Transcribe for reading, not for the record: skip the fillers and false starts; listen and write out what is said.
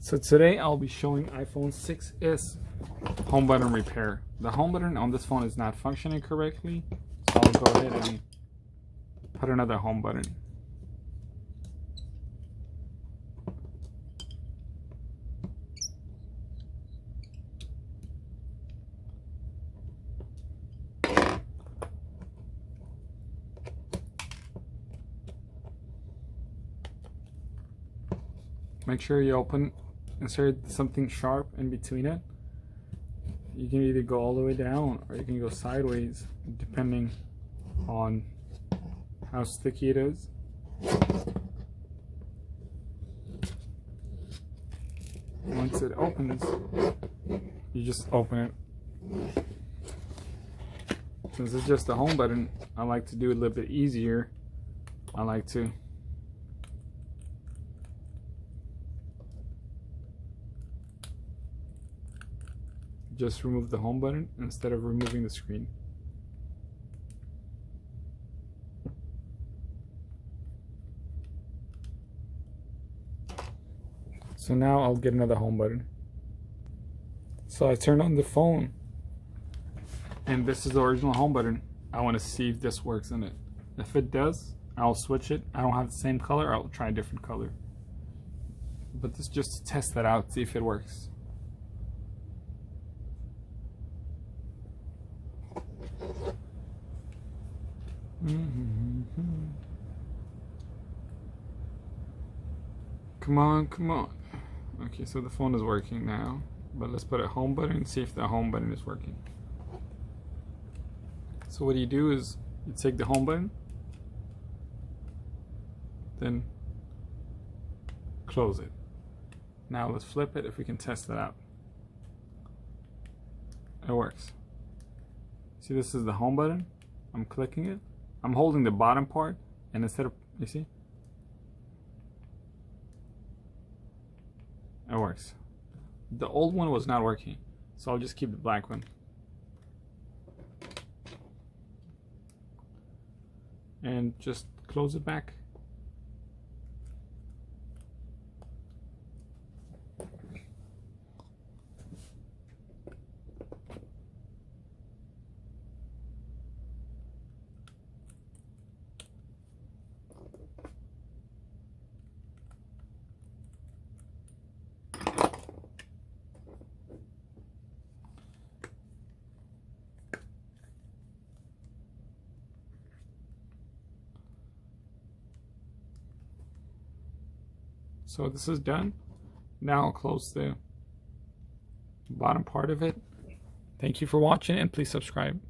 So today I'll be showing iPhone 6s home button repair. The home button on this phone is not functioning correctly, so I'll go ahead and put another home button. Make sure you insert something sharp in between it. You can either go all the way down or you can go sideways depending on how sticky it is. Once it opens, you just open it. Since it's just a home button, I like to do it a little bit easier. I like to just remove the home button instead of removing the screen. So now I'll get another home button. So I turn on the phone and this is the original home button. I want to see if this works in it. If it does, I'll switch it. I don't have the same color, I'll try a different color. But this is just to test that out, see if it works. Come on, come on. Okay, so the phone is working now, but let's put a home button and see if the home button is working. So what you do is you take the home button, then close it. Now let's flip it if we can test it out. It works. See, this is the home button. I'm clicking it. I'm holding the bottom part, and instead of, you see? It works. The old one was not working, so I'll just keep the black one. And just close it back. So this is done. Now I'll close the bottom part of it. Thank you for watching and please subscribe.